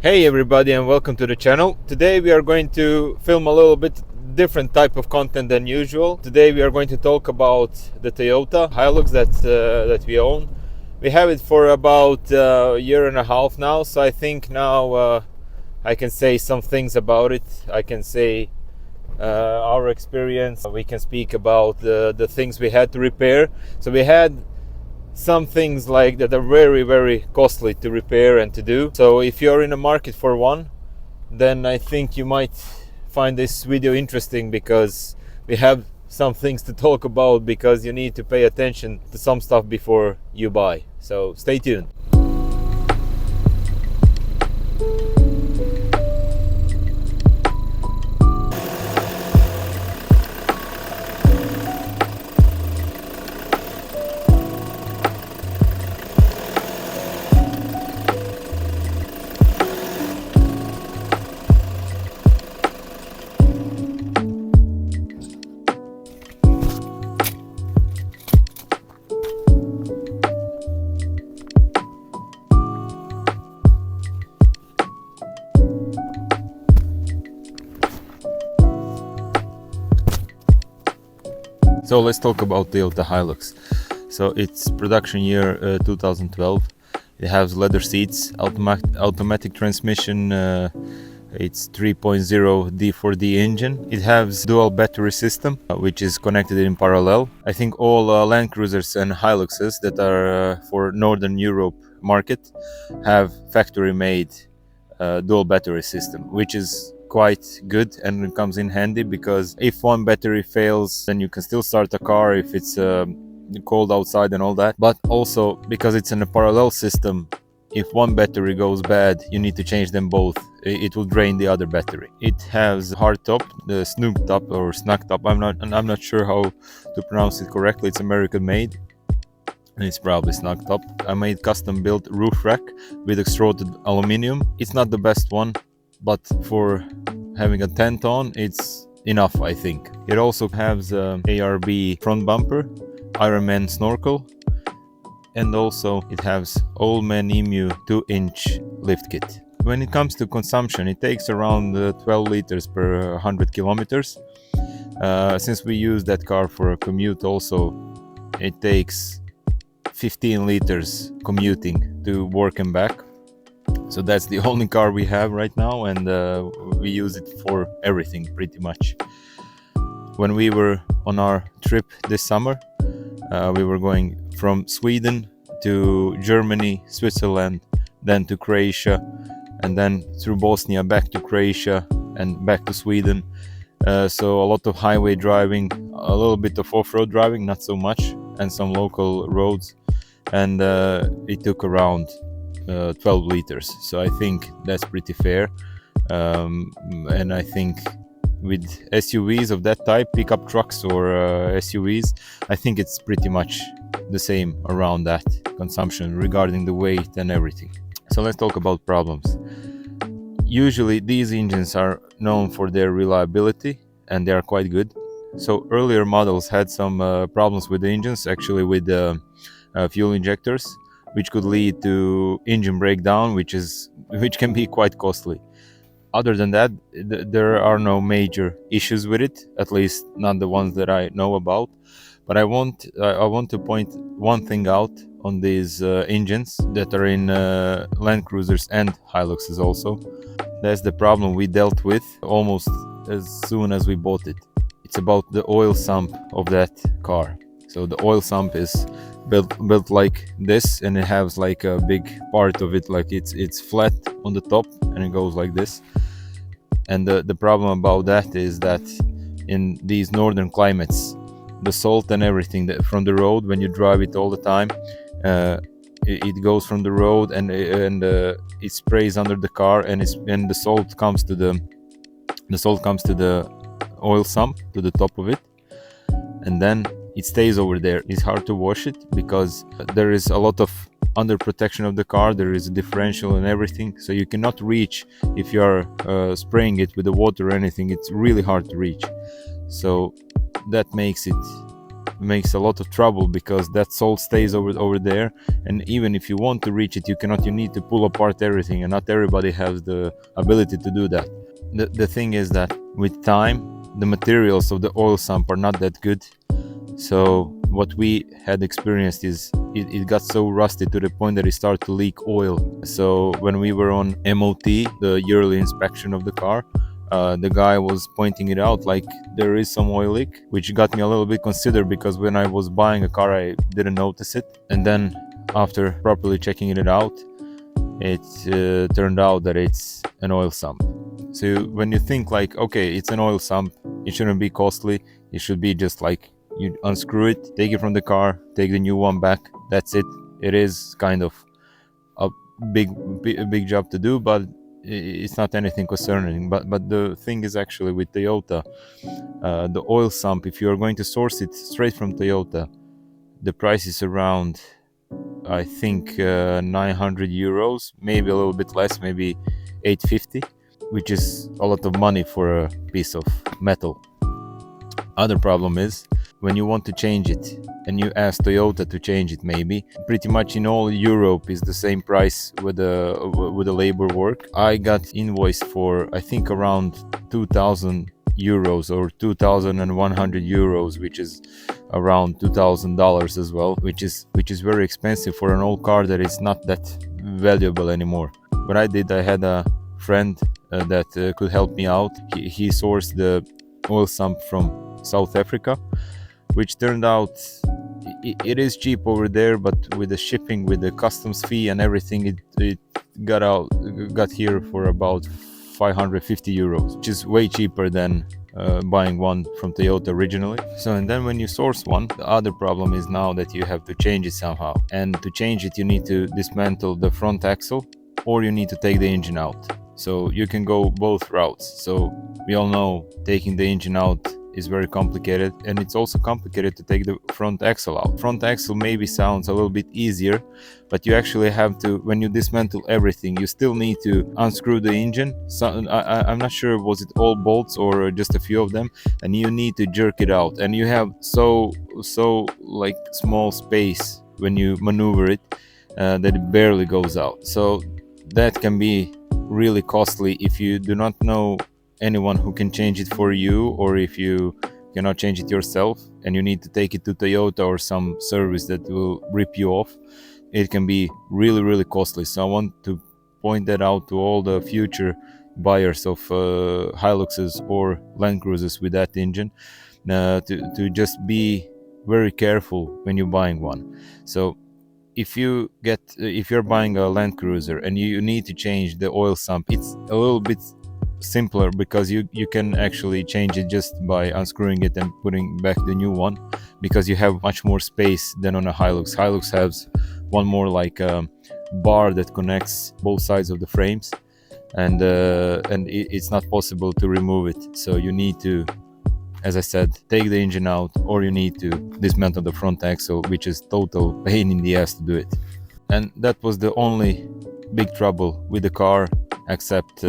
Hey everybody, and welcome to the channel. Today we are going to film a little bit different type of content than usual. Today we are going to talk about the Toyota Hilux that we own. We have it for about a year and a half now, so I think now I can say some things about it. I can say our experience. We can speak about the things we had to repair. So we had some things like that are very costly to repair and to do. So if you're in the market for one, then I think you might find this video interesting, because we have some things to talk about, because you need to pay attention to some stuff before you buy. So stay tuned. So let's talk about Toyota Hilux. So it's production year 2012. It has leather seats, automatic transmission. It's 3.0 D4D engine. It has dual battery system, which is connected in parallel. I think all Land Cruisers and Hiluxes that are for Northern Europe market have factory-made dual battery system, which is quite good, and it comes in handy, because if one battery fails, then you can still start a car if it's cold outside and all that. But also, because it's in a parallel system, if one battery goes bad, you need to change them both. It will drain the other battery. It has hard top, the snug top or snug top. I'm not sure how to pronounce it correctly. It's American made. It's probably snug top. I made custom built roof rack with extruded aluminium. It's not the best one, but for having a tent on, it's enough, I think. It also has a ARB front bumper, Ironman snorkel, and also it has Old Man Emu 2-inch lift kit. When it comes to consumption, it takes around 12 liters per 100 kilometers. Since we use that car for a commute also, it takes 15 liters commuting to work and back. So that's the only car we have right now, and we use it for everything pretty much. When we were on our trip this summer, we were going from Sweden to Germany, Switzerland, then to Croatia, and then through Bosnia back to Croatia and back to Sweden. So a lot of highway driving, a little bit of off-road driving, not so much, and some local roads. And it took around 12 liters. So I think that's pretty fair. And I think with SUVs of that type, pickup trucks or SUVs, I think it's pretty much the same around that consumption regarding the weight and everything. So let's talk about problems. Usually these engines are known for their reliability, and they are quite good. So earlier models had some problems with the engines, actually with the fuel injectors, which could lead to engine breakdown, which can be quite costly. Other than that, there are no major issues with it, at least not the ones that I know about. But I want to point one thing out on these engines that are in Land Cruisers and Hiluxes also. That's the problem we dealt with almost as soon as we bought it. It's about the oil sump of that car. So the oil sump is built like this, and it has like a big part of it, like it's flat on the top and it goes like this. And the problem about that is that in these northern climates, the salt and everything that from the road, when you drive it all the time, it goes from the road and it sprays under the car, and the salt comes to the oil sump, to the top of it, and then it stays over there. It's hard to wash it because there is a lot of under protection of the car. There is a differential and everything, so you cannot reach if you are spraying it with the water or anything. It's really hard to reach, so that makes it makes a lot of trouble, because that salt stays over there, and even if you want to reach it, you cannot. You need to pull apart everything, and not everybody has the ability to do that. The thing is that with time, the materials of the oil sump are not that good. So what we had experienced is it got so rusty to the point that it started to leak oil. So when we were on MOT, the yearly inspection of the car, the guy was pointing it out like there is some oil leak, which got me a little bit considered, because when I was buying a car I didn't notice it, and then after properly checking it out, it turned out that it's an oil sump. So when you think like, okay, it's an oil sump, it shouldn't be costly, it should be just like you unscrew it, take it from the car, take the new one back, that's it. It is kind of a big job to do, but it's not anything concerning. But the thing is, actually, with Toyota, the oil sump, if you are going to source it straight from Toyota, the price is around, I think, 900 euros, maybe a little bit less, maybe 850, which is a lot of money for a piece of metal. Other problem is when you want to change it and you ask Toyota to change it, maybe pretty much in all Europe is the same price with the labor work. I got invoiced for, I think, around 2,000 euros or 2,100 euros, which is around $2,000 as well, which is very expensive for an old car that is not that valuable anymore. What I did, I had a friend that could help me out. He sourced the oil sump from South Africa, which turned out it is cheap over there, but with the shipping, with the customs fee and everything, it got here for about 550 euros, which is way cheaper than buying one from Toyota originally. So, and then when you source one, the other problem is now that you have to change it somehow, and to change it you need to dismantle the front axle, or you need to take the engine out. So you can go both routes. So we all know taking the engine out is very complicated, and it's also complicated to take the front axle out. Front axle maybe sounds a little bit easier, but you actually have to, when you dismantle everything, you still need to unscrew the engine. So I'm not sure, was it all bolts or just a few of them, and you need to jerk it out, and you have so like small space when you maneuver it that it barely goes out. So that can be really costly if you do not know anyone who can change it for you, or if you cannot change it yourself and you need to take it to Toyota or some service that will rip you off. It can be really costly. So I want to point that out to all the future buyers of Hiluxes or Land Cruisers with that engine, to just be very careful when you're buying one. So if you're buying a Land Cruiser and you need to change the oil sump, it's a little bit simpler, because you can actually change it just by unscrewing it and putting back the new one, because you have much more space than on a Hilux. Hilux has one more like bar that connects both sides of the frames, and it's not possible to remove it. So you need to, as I said, take the engine out, or you need to dismantle the front axle, which is total pain in the ass to do it. And that was the only big trouble with the car, except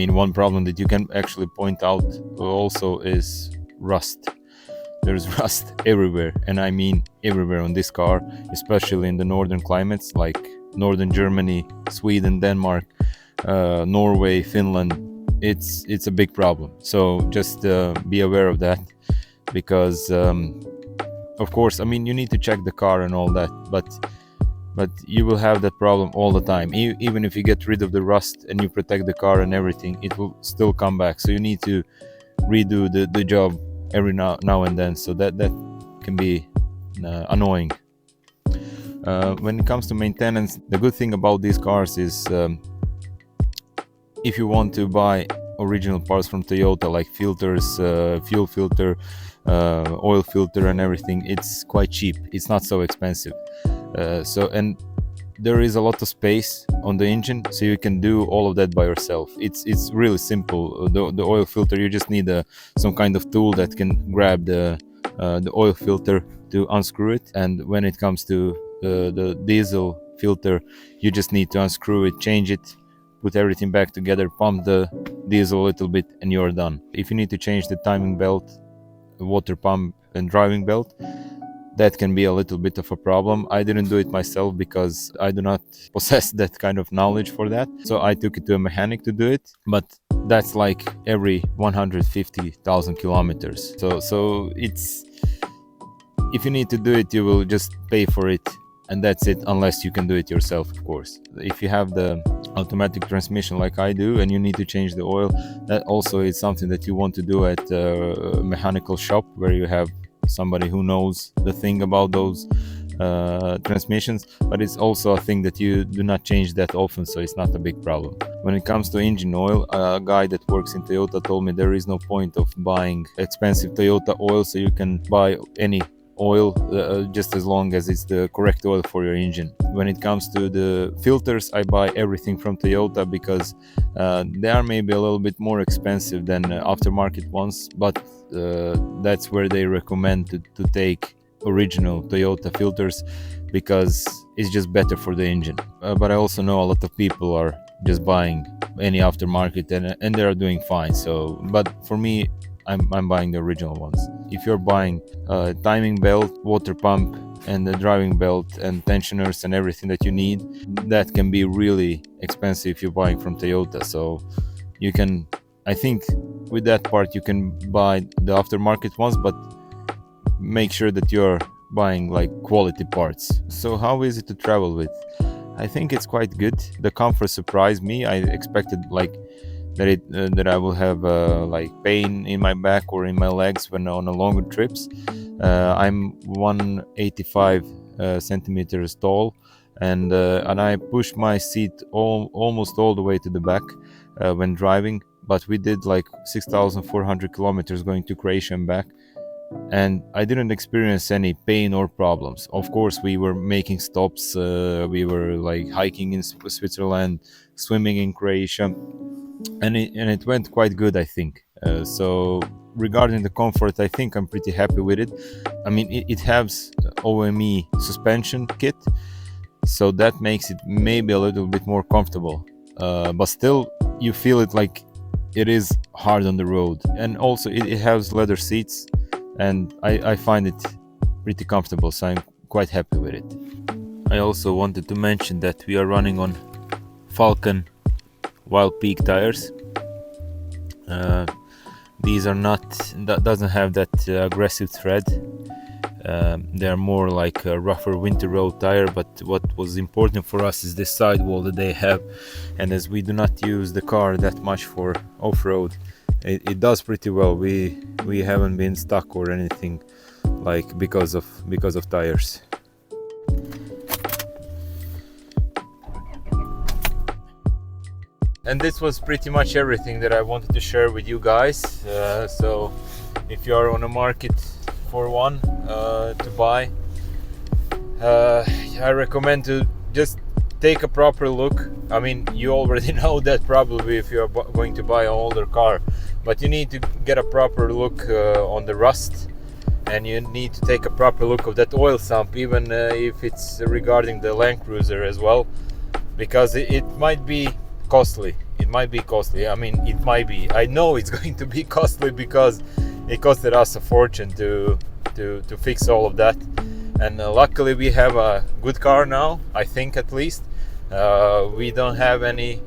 one problem that you can actually point out also is rust. There's rust everywhere, and I mean everywhere on this car, especially in the northern climates like northern Germany, Sweden, Denmark, Norway, Finland. It's a big problem. So just be aware of that, because of course, you need to check the car and all that, but you will have that problem all the time. Even if you get rid of the rust and you protect the car and everything, it will still come back. So you need to redo the job every now and then. So that can be annoying. When it comes to maintenance, the good thing about these cars is if you want to buy original parts from Toyota, like filters, fuel filter, oil filter and everything, it's quite cheap. It's not so expensive. And there is a lot of space on the engine, so you can do all of that by yourself. It's really simple. The oil filter, you just need some kind of tool that can grab the oil filter to unscrew it. And when it comes to the diesel filter, you just need to unscrew it, change it, put everything back together, pump the diesel a little bit, and you're done. If you need to change the timing belt, water pump, and driving belt, that can be a little bit of a problem. I didn't do it myself because I do not possess that kind of knowledge for that. So I took it to a mechanic to do it, but that's like every 150,000 kilometers. So it's, if you need to do it, you will just pay for it, and that's it, unless you can do it yourself, of course. If you have the automatic transmission like I do and you need to change the oil, that also is something that you want to do at a mechanical shop where you have somebody who knows the thing about those transmissions. But it's also a thing that you do not change that often, so it's not a big problem. When it comes to engine oil, a guy that works in Toyota told me there is no point of buying expensive Toyota oil, so you can buy any oil just as long as it's the correct oil for your engine. When it comes to the filters, I buy everything from Toyota because they are maybe a little bit more expensive than aftermarket ones, but that's where they recommend to take original Toyota filters because it's just better for the engine. But I also know a lot of people are just buying any aftermarket and they are doing fine. So, but for me, I'm buying the original ones. If you're buying a timing belt, water pump, and the driving belt and tensioners and everything that you need, that can be really expensive if you're buying from Toyota. So you can, I think with that part, you can buy the aftermarket ones, but make sure that you're buying like quality parts. So how is it to travel with? I think it's quite good. The comfort surprised me. I expected like that I will have like pain in my back or in my legs when on a longer trips. I'm 185 centimeters tall, and I push my seat almost all the way to the back when driving. But we did like 6,400 kilometers going to Croatia and back, and I didn't experience any pain or problems. Of course, we were making stops. We were like hiking in Switzerland, swimming in Croatia, and it went quite good, I think. So regarding the comfort, I think I'm pretty happy with it. I mean, it has OME suspension kit, so that makes it maybe a little bit more comfortable. But still, you feel it like it is hard on the road. And also, it has leather seats, and I find it pretty comfortable, so I'm quite happy with it. I also wanted to mention that we are running on Falcon Wild Peak tires. These are that doesn't have that aggressive tread. They are more like a rougher winter road tire, but what was important for us is this sidewall that they have, and as we do not use the car that much for off-road, it does pretty well. We haven't been stuck or anything like because of tires. And this was pretty much everything that I wanted to share with you guys. So if you are on the market for one to buy, I recommend to just take a proper look. I mean, you already know that probably if you are going to buy an older car, but you need to get a proper look on the rust, and you need to take a proper look of that oil sump, even if it's regarding the Land Cruiser as well, because it might be costly. It might be costly. I mean, it might be. I know it's going to be costly because it costed us a fortune to fix all of that. And luckily we have a good car now, I think, at least. We don't have any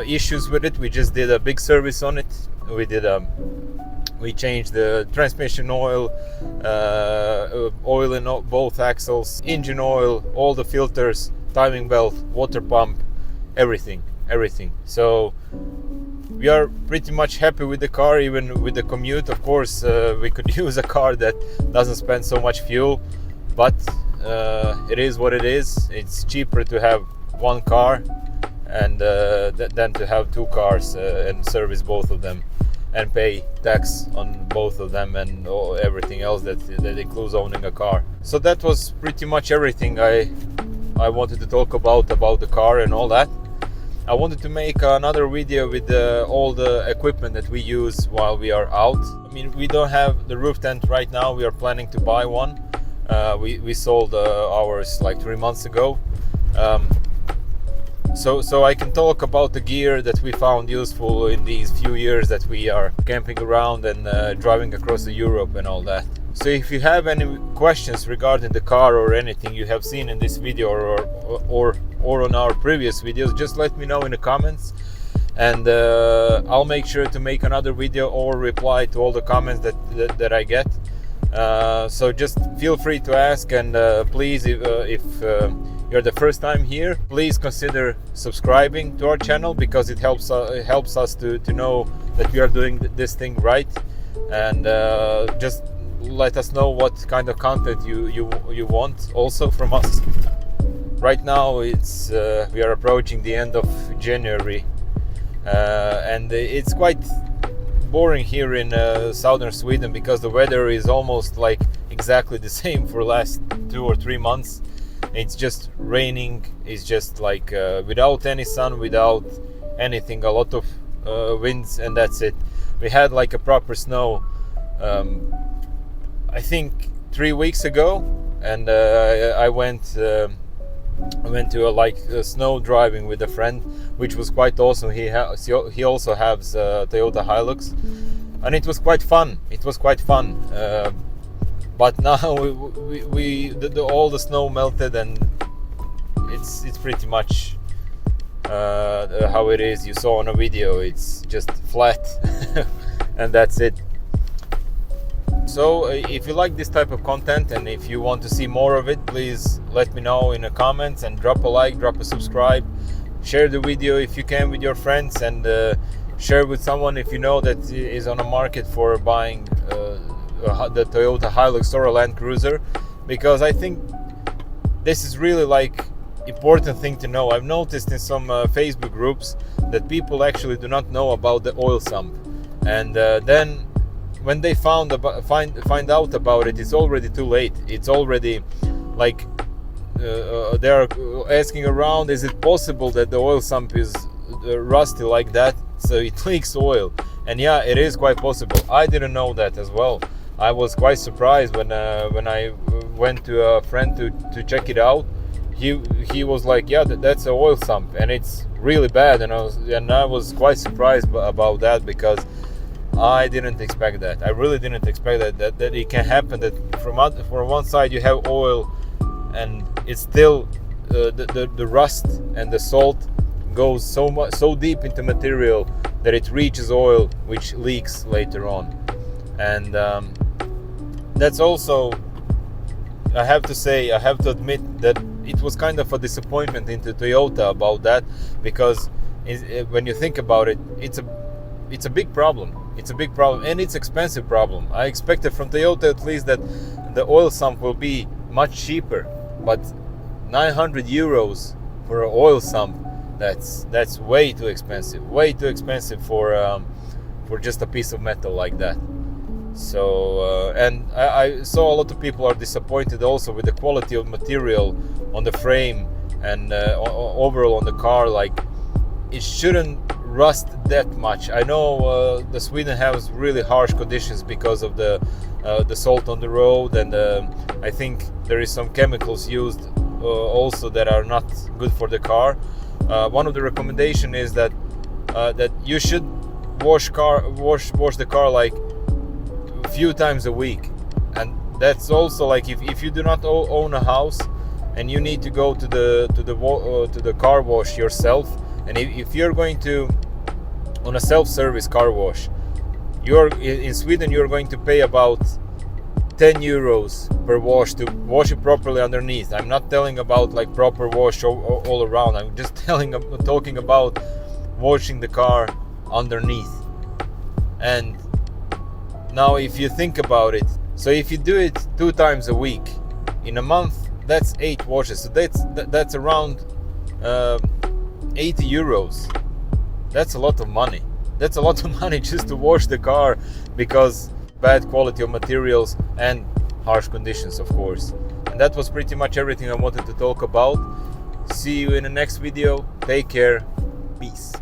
issues with it. We just did a big service on it. We changed the transmission oil, oil in both axles, engine oil, all the filters, timing belt, water pump, everything. So we are pretty much happy with the car, even with the commute. Of course, we could use a car that doesn't spend so much fuel, but it is what it is. It's cheaper to have one car and than to have two cars and service both of them and pay tax on both of them and everything else that includes owning a car. So that was pretty much everything I wanted to talk about the car and all that. I wanted to make another video with all the equipment that we use while we are out. I mean, we don't have the roof tent right now. We are planning to buy one. We sold ours like 3 months ago. so I can talk about the gear that we found useful in these few years that we are camping around and driving across the Europe and all that. So if you have any questions regarding the car or anything you have seen in this video or on our previous videos, just let me know in the comments, and I'll make sure to make another video or reply to all the comments that I get. So just feel free to ask, and please, if you're the first time here, please consider subscribing to our channel, because it helps us to know that we are doing this thing right, and just let us know what kind of content you want also from us. Right now it's we are approaching the end of January, and it's quite boring here in southern Sweden, because the weather is almost like exactly the same for the last 2 or 3 months. It's just raining. It's just like without any sun, without anything, a lot of winds, and that's it. We had like a proper snow I think 3 weeks ago, and I went to snow driving with a friend, which was quite awesome. He also has Toyota Hilux, and it was quite fun. But now all the snow melted, and it's pretty much how it is. You saw on a video, it's just flat and that's it. So if you like this type of content, and if you want to see more of it, please let me know in the comments, and drop a like, drop a subscribe, share the video if you can with your friends, and share with someone if you know that is on the market for buying the Toyota Hilux or a Land Cruiser, because I think this is really like important thing to know. I've noticed in some Facebook groups that people actually do not know about the oil sump, and then when they find out about it, it's already too late. It's already like they're asking around, is it possible that the oil sump is rusty like that, so it leaks oil? And yeah, it is quite possible. I didn't know that as well. I was quite surprised when I went to a friend to check it out. He was like, yeah, that's an oil sump, and it's really bad. And I was quite surprised about that, because I didn't expect that. I really didn't expect that it can happen, that from one side you have oil, and it's still the rust and the salt goes so deep into material that it reaches oil, which leaks later on. And that's also, I have to admit that it was kind of a disappointment into Toyota about that, because when you think about it, it's a big problem. It's a big problem, and it's expensive problem. I expected from Toyota at least that the oil sump will be much cheaper, but 900 euros for an oil sump, that's way too expensive. Way too expensive for just a piece of metal like that. So and I saw a lot of people are disappointed also with the quality of material on the frame and overall on the car. Like, it shouldn't rust that much. I know the Sweden has really harsh conditions because of the salt on the road, and I think there is some chemicals used also that are not good for the car. One of the recommendation is that you should wash the car like a few times a week, and that's also like if you do not own a house and you need to go to the car wash yourself, and if you're going to on a self-service car wash, in Sweden you're going to pay about 10 euros per wash to wash it properly underneath. I'm not telling about like proper wash all around. I'm just talking about washing the car underneath. And now if you think about it, so if you do it 2 times a week in a month, that's 8 washes. So that's around 80 euros. That's a lot of money. That's a lot of money just to wash the car, because bad quality of materials and harsh conditions, of course. And that was pretty much everything I wanted to talk about. See you in the next video. Take care. Peace.